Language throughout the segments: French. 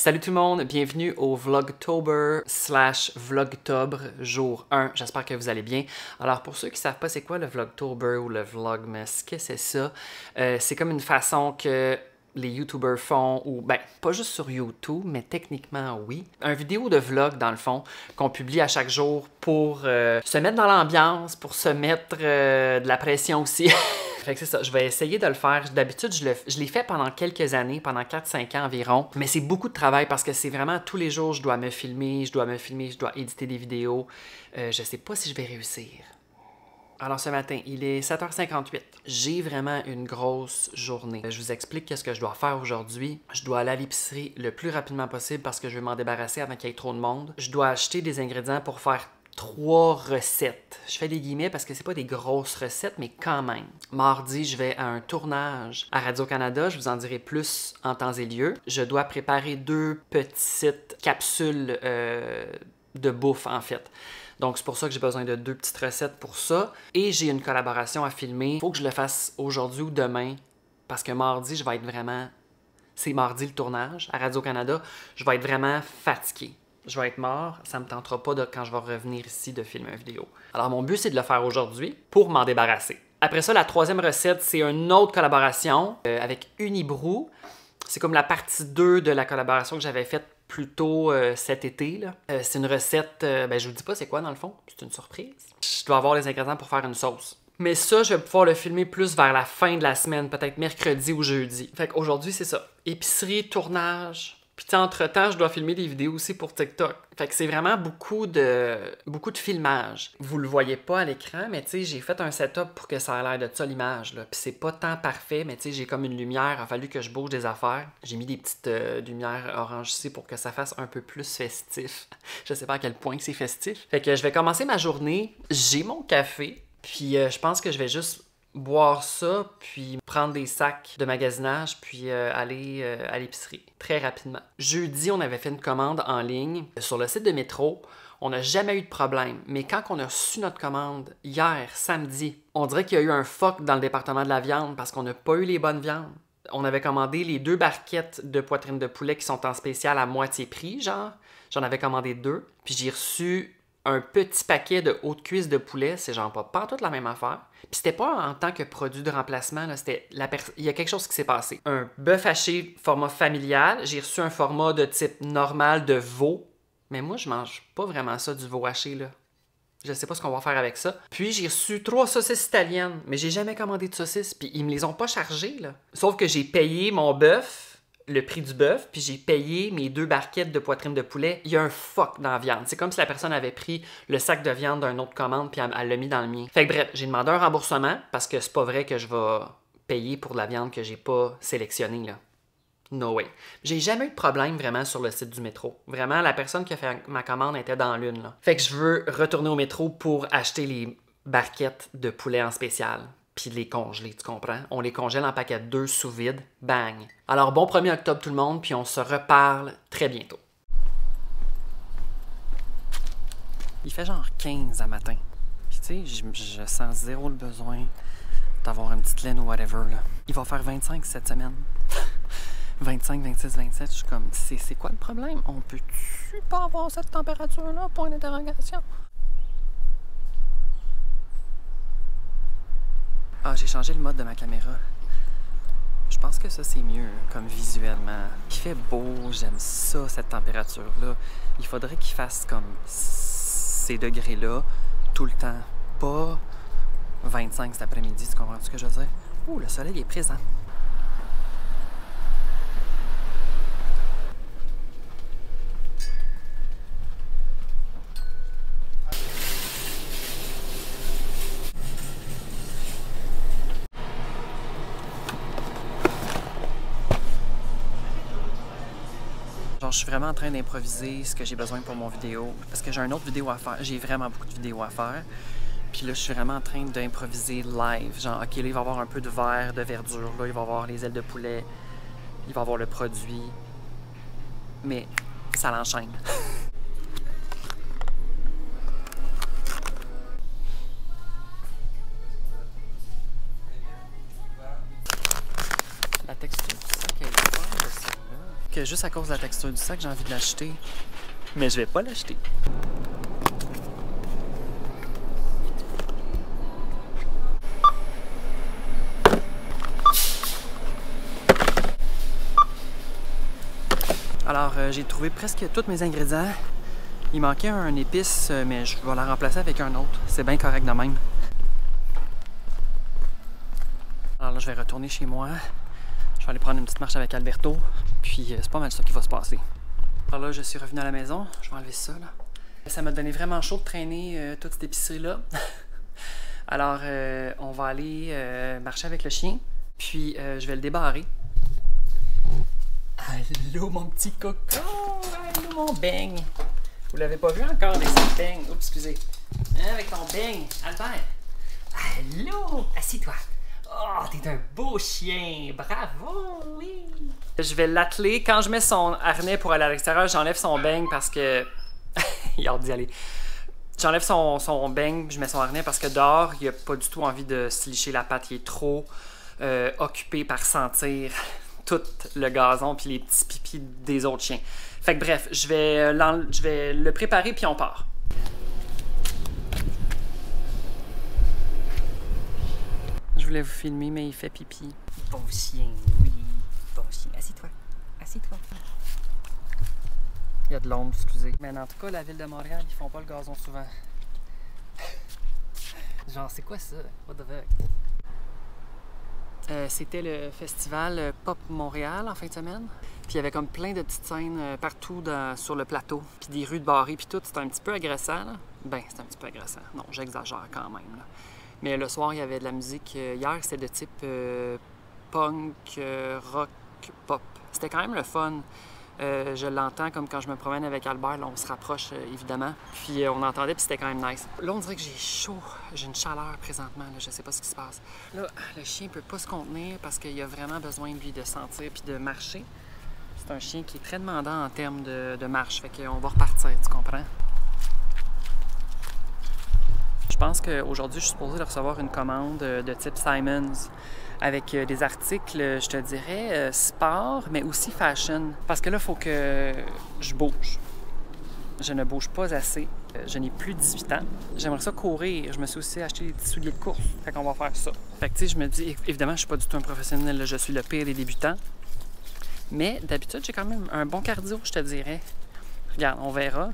Salut tout le monde, bienvenue au Vlogtober / Vlogtobre jour 1. J'espère que vous allez bien. Alors pour ceux qui ne savent pas c'est quoi le Vlogtober ou le Vlogmas, qu'est-ce que c'est ça? C'est comme une façon que les YouTubers font, ou ben pas juste sur YouTube, mais techniquement oui. Un vidéo de vlog dans le fond qu'on publie à chaque jour pour se mettre dans l'ambiance, pour se mettre de la pression aussi. Fait que c'est ça, je vais essayer de le faire. D'habitude, je l'ai fait pendant quelques années, pendant 4-5 ans environ. Mais c'est beaucoup de travail parce que c'est vraiment tous les jours, je dois me filmer, je dois éditer des vidéos. Je sais pas si je vais réussir. Alors ce matin, il est 7h58. J'ai vraiment une grosse journée. Je vous explique qu'est-ce que je dois faire aujourd'hui. Je dois aller à l'épicerie le plus rapidement possible parce que je veux m'en débarrasser avant qu'il y ait trop de monde. Je dois acheter des ingrédients pour faire 3 recettes. Je fais des guillemets parce que c'est pas des grosses recettes, mais quand même. Mardi, je vais à un tournage à Radio-Canada. Je vous en dirai plus en temps et lieu. Je dois préparer 2 petites capsules de bouffe, en fait. Donc, c'est pour ça que j'ai besoin de 2 petites recettes pour ça. Et j'ai une collaboration à filmer. Il faut que je le fasse aujourd'hui ou demain parce que mardi, je vais être vraiment... C'est mardi le tournage à Radio-Canada. Je vais être vraiment fatigué. Je vais être mort, ça me tentera pas quand je vais revenir ici de filmer une vidéo. Alors mon but c'est de le faire aujourd'hui pour m'en débarrasser. Après ça, la 3e recette, c'est une autre collaboration avec Unibroue. C'est comme la partie 2 de la collaboration que j'avais faite plus tôt cet été. C'est une recette, je vous dis pas c'est quoi dans le fond, c'est une surprise. Je dois avoir les ingrédients pour faire une sauce. Mais ça, je vais pouvoir le filmer plus vers la fin de la semaine, peut-être mercredi ou jeudi. Fait qu'aujourd'hui, c'est ça. Épicerie, tournage. Puis entre-temps, je dois filmer des vidéos aussi pour TikTok. Fait que c'est vraiment beaucoup de filmage. Vous le voyez pas à l'écran, mais tu sais, j'ai fait un setup pour que ça ait l'air de ça l'image. Puis c'est pas tant parfait, mais tu sais, j'ai comme une lumière. Il a fallu que je bouge des affaires. J'ai mis des petites lumières orange ici pour que ça fasse un peu plus festif. Je sais pas à quel point c'est festif. Fait que je vais commencer ma journée. J'ai mon café. Puis je pense que je vais juste boire ça, puis prendre des sacs de magasinage, puis aller à l'épicerie très rapidement. Jeudi, on avait fait une commande en ligne sur le site de Métro. On n'a jamais eu de problème. Mais quand on a reçu notre commande hier, samedi, on dirait qu'il y a eu un fuck dans le département de la viande parce qu'on n'a pas eu les bonnes viandes. On avait commandé les 2 barquettes de poitrine de poulet qui sont en spécial à moitié prix, genre. J'en avais commandé 2. Puis j'ai reçu un petit paquet de haute cuisse de poulet, c'est genre pas toute la même affaire. Puis c'était pas en tant que produit de remplacement, là, il y a quelque chose qui s'est passé. Un bœuf haché format familial, j'ai reçu un format de type normal de veau, mais moi je mange pas vraiment ça du veau haché là. Je sais pas ce qu'on va faire avec ça. Puis j'ai reçu 3 saucisses italiennes, mais j'ai jamais commandé de saucisses, puis ils me les ont pas chargées là. Sauf que j'ai payé mon bœuf, le prix du bœuf, puis j'ai payé mes 2 barquettes de poitrine de poulet. Il y a un fuck dans la viande. C'est comme si la personne avait pris le sac de viande d'une autre commande puis elle l'a mis dans le mien. Fait que bref, j'ai demandé un remboursement parce que c'est pas vrai que je vais payer pour de la viande que j'ai pas sélectionnée, là. No way. J'ai jamais eu de problème vraiment sur le site du métro. Vraiment, la personne qui a fait ma commande était dans l'une, là. Fait que je veux retourner au métro pour acheter les barquettes de poulet en spécial. Puis les congeler, tu comprends? On les congèle en paquet 2 sous vide. Bang! Alors, bon 1er octobre tout le monde, puis on se reparle très bientôt. Il fait genre 15 à matin. Puis tu sais, je sens zéro le besoin d'avoir une petite laine ou whatever, là. Il va faire 25 cette semaine. 25, 26, 27, je suis comme, c'est quoi le problème? On peut-tu pas avoir cette température-là? Point d'interrogation. Ah, j'ai changé le mode de ma caméra. Je pense que ça, c'est mieux, comme visuellement. Il fait beau, j'aime ça, cette température-là. Il faudrait qu'il fasse comme ces degrés-là tout le temps. Pas 25 cet après-midi, tu comprends ce que je veux dire? Ouh, le soleil est présent. Genre, je suis vraiment en train d'improviser ce que j'ai besoin pour mon vidéo. Parce que j'ai une autre vidéo à faire. J'ai vraiment beaucoup de vidéos à faire. Puis là, je suis vraiment en train d'improviser live. Genre, OK, là, il va y avoir un peu de verre, de verdure. Là, il va y avoir les ailes de poulet. Il va y avoir le produit. Mais ça l'enchaîne. La texture, c'est ça qu'elle est. OK, que juste à cause de la texture du sac, j'ai envie de l'acheter. Mais je vais pas l'acheter. Alors, j'ai trouvé presque tous mes ingrédients. Il manquait un épice, mais je vais la remplacer avec un autre. C'est bien correct de même. Alors là, je vais retourner chez moi. Je vais aller prendre une petite marche avec Alberto. Puis, c'est pas mal ça qui va se passer. Alors là, je suis revenu à la maison. Je vais enlever ça, là. Ça m'a donné vraiment chaud de traîner toute cette épicerie-là. Alors, on va aller marcher avec le chien. Puis, je vais le débarrer. Allô, mon petit coco! Allô, mon beigne! Vous l'avez pas vu encore avec son beigne? Oups, excusez. Hein, avec ton beigne, Albert! Allô! Assis-toi! Oh, t'es un beau chien! Bravo! Oui! Je vais l'atteler. Quand je mets son harnais pour aller à l'extérieur, j'enlève son beigne parce que... Il a hâte d'y aller. J'enlève son beigne, je mets son harnais parce que dehors, il a pas du tout envie de se licher la patte. Il est trop occupé par sentir tout le gazon puis les petits pipis des autres chiens. Fait que bref, je vais le préparer puis on part. Je voulais vous filmer, mais il fait pipi. Bon chien, oui. Bon chien. Assis-toi. Assis-toi. Il y a de l'ombre, excusez. Mais en tout cas, la ville de Montréal, ils font pas le gazon souvent. Genre, c'est quoi ça? What the fuck? C'était le festival Pop Montréal en fin de semaine. Puis il y avait comme plein de petites scènes partout sur le plateau. Puis des rues de barrées, puis tout. C'était un petit peu agressant, là. Ben, c'était un petit peu agressant. Non, j'exagère quand même, là. Mais le soir, il y avait de la musique. Hier, c'était de type punk, rock, pop. C'était quand même le fun. Je l'entends comme quand je me promène avec Albert, là, on se rapproche évidemment. Puis on entendait, puis c'était quand même nice. Là, on dirait que j'ai chaud, j'ai une chaleur présentement, là, je sais pas ce qui se passe. Là, le chien peut pas se contenir parce qu'il a vraiment besoin de lui de sentir puis de marcher. C'est un chien qui est très demandant en termes de marche, fait qu'on va repartir, tu comprends? Je pense qu'aujourd'hui, je suis supposée de recevoir une commande de type Simons avec des articles, je te dirais, sport, mais aussi fashion. Parce que là, il faut que je bouge. Je ne bouge pas assez. Je n'ai plus 18 ans. J'aimerais ça courir. Je me suis aussi acheté des petits souliers de course. Fait qu'on va faire ça. Fait que tu sais, je me dis, évidemment, je suis pas du tout un professionnel. Là, je suis le pire des débutants. Mais d'habitude, j'ai quand même un bon cardio, je te dirais. Regarde, on verra.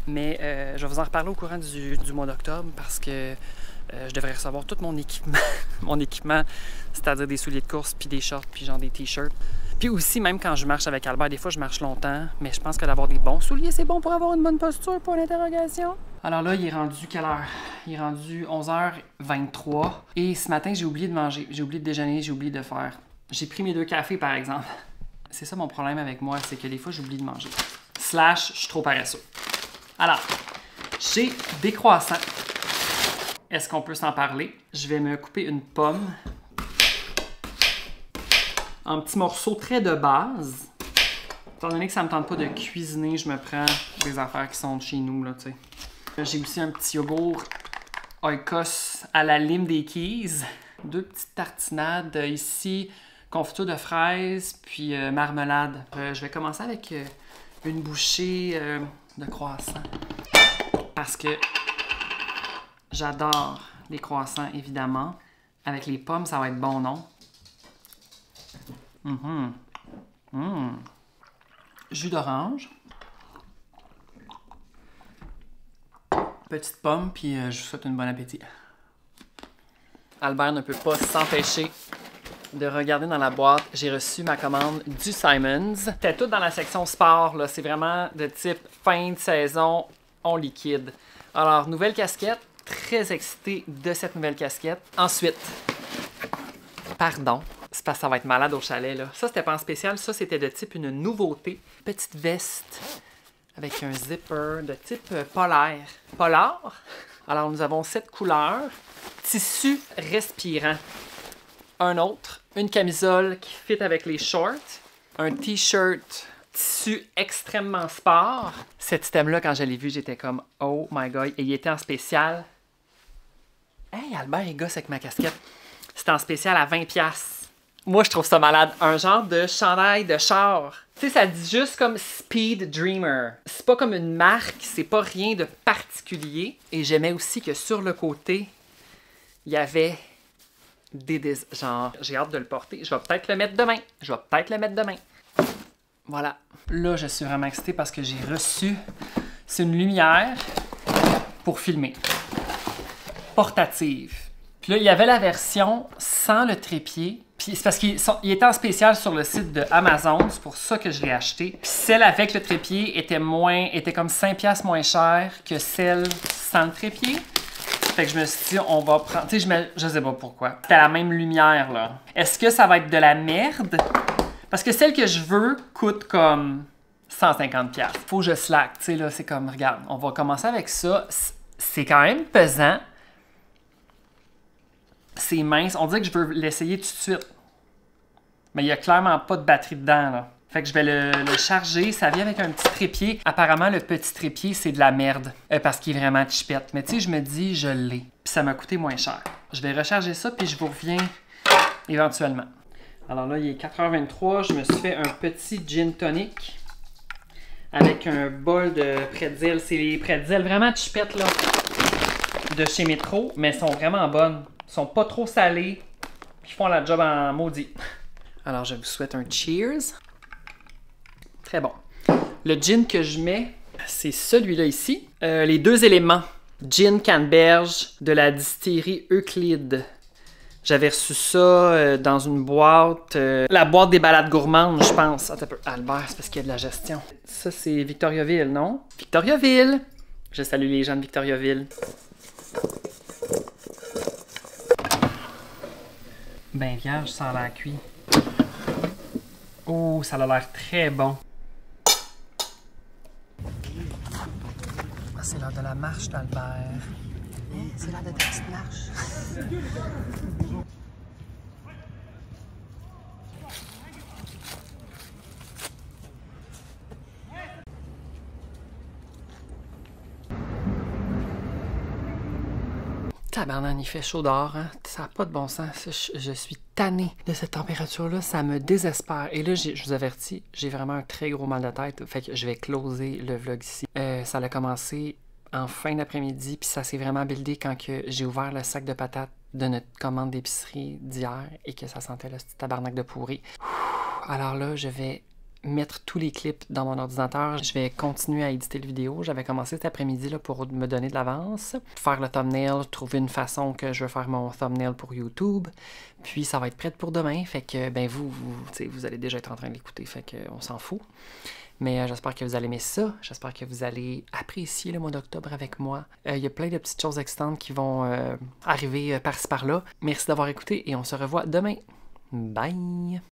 Mais je vais vous en reparler au courant du mois d'octobre parce que je devrais recevoir tout mon équipement. Mon équipement, c'est-à-dire des souliers de course, puis des shorts, puis genre des t-shirts. Puis aussi, même quand je marche avec Albert, des fois je marche longtemps, mais je pense que d'avoir des bons souliers, c'est bon pour avoir une bonne posture pour l'interrogation. Alors là, il est rendu quelle heure? Il est rendu 11h23. Et ce matin, j'ai oublié de manger. J'ai oublié de déjeuner, j'ai oublié de faire. J'ai pris mes 2 cafés, par exemple. C'est ça mon problème avec moi, c'est que des fois, j'oublie de manger. Slash, je suis trop paresseux. Alors, j'ai des croissants. Est-ce qu'on peut s'en parler? Je vais me couper une pomme en petits morceaux très de base. Étant donné que ça me tente pas de cuisiner, je me prends des affaires qui sont de chez nous, là, tu sais. J'ai aussi un petit yogourt Oikos à la lime des Keys. 2 petites tartinades ici, confiture de fraises, puis marmelade. Je vais commencer avec une bouchée de croissant. Parce que j'adore les croissants, évidemment. Avec les pommes, ça va être bon, non? Jus d'orange. Petite pomme, puis je vous souhaite un bon appétit. Albert ne peut pas s'empêcher de regarder dans la boîte. J'ai reçu ma commande du Simons. C'était tout dans la section sport, là. C'est vraiment de type fin de saison, on liquide. Alors, nouvelle casquette. Très excité de cette nouvelle casquette. Ensuite, pardon, c'est parce que ça va être malade au chalet, là. Ça, c'était pas en spécial. Ça, c'était de type une nouveauté. Petite veste avec un zipper de type polaire. Polar. Alors, nous avons 7 couleurs. Tissu respirant. Un autre. Une camisole qui fit avec les shorts. Un t-shirt tissu extrêmement sport. Cet item-là, quand je l'ai vu, j'étais comme « Oh my God! » Et il était en spécial. Hey, Albert, il gosse avec ma casquette. C'était en spécial à 20$. Moi, je trouve ça malade. Un genre de chandail de char. Tu sais, ça dit juste comme Speed Dreamer. C'est pas comme une marque, c'est pas rien de particulier. Et j'aimais aussi que sur le côté, il y avait des genre, j'ai hâte de le porter. Je vais peut-être le mettre demain. Voilà. Là, je suis vraiment excitée parce que j'ai reçu... C'est une lumière pour filmer. Portative. Puis là, il y avait la version sans le trépied. Puis c'est parce qu'il était en spécial sur le site de Amazon. C'est pour ça que je l'ai acheté. Puis celle avec le trépied était comme 5$ moins chère que celle sans le trépied. Fait que je me suis dit, on va prendre... Tu sais, je sais pas pourquoi. C'était la même lumière, là. Est-ce que ça va être de la merde? Parce que celle que je veux coûte comme 150$. Faut que je slack. Tu sais, là, c'est comme, regarde, on va commencer avec ça. C'est quand même pesant. C'est mince. On dirait que je veux l'essayer tout de suite. Mais il n'y a clairement pas de batterie dedans, là. Fait que je vais le charger. Ça vient avec un petit trépied. Apparemment, le petit trépied, c'est de la merde. Parce qu'il est vraiment chipette. Mais tu sais, je me dis, je l'ai. Puis ça m'a coûté moins cher. Je vais recharger ça, puis je vous reviens éventuellement. Alors là, il est 4h23. Je me suis fait un petit gin tonic avec un bol de pretzels. C'est les pretzels vraiment chipettes, là, de chez Métro, mais elles sont vraiment bonnes. Ils sont pas trop salés, puis ils font la job en maudit. Alors, je vous souhaite un cheers. Très bon. Le gin que je mets, c'est celui-là ici. Les 2 éléments. Gin canneberge de la distillerie Euclide. J'avais reçu ça dans une boîte. La boîte des balades gourmandes, je pense. Attends un peu. Albert, c'est parce qu'il y a de la gestion. Ça, c'est Victoriaville, non? Victoriaville! Je salue les gens de Victoriaville. Ben vierge, ça a l'air cuit. Oh, ça a l'air très bon. Ah, c'est l'heure de la marche d'Albert. C'est l'heure de ta petite marche. Tabarnan, il fait chaud dehors, hein? Ça n'a pas de bon sens. Je suis tannée de cette température-là. Ça me désespère. Et là, je vous avertis, j'ai vraiment un très gros mal de tête. Fait que je vais closer le vlog ici. Ça a commencé en fin d'après-midi, puis ça s'est vraiment buildé quand j'ai ouvert le sac de patates de notre commande d'épicerie d'hier et que ça sentait le petit tabarnak de pourri. Alors là, je vais mettre tous les clips dans mon ordinateur. Je vais continuer à éditer le vidéo. J'avais commencé cet après-midi là, pour me donner de l'avance. Faire le thumbnail, trouver une façon que je veux faire mon thumbnail pour YouTube. Puis ça va être prêt pour demain. Fait que ben vous allez déjà être en train de l'écouter. Fait que on s'en fout. Mais j'espère que vous allez aimer ça. J'espère que vous allez apprécier le mois d'octobre avec moi. Il y a plein de petites choses excitantes qui vont arriver par-ci par-là. Merci d'avoir écouté et on se revoit demain. Bye!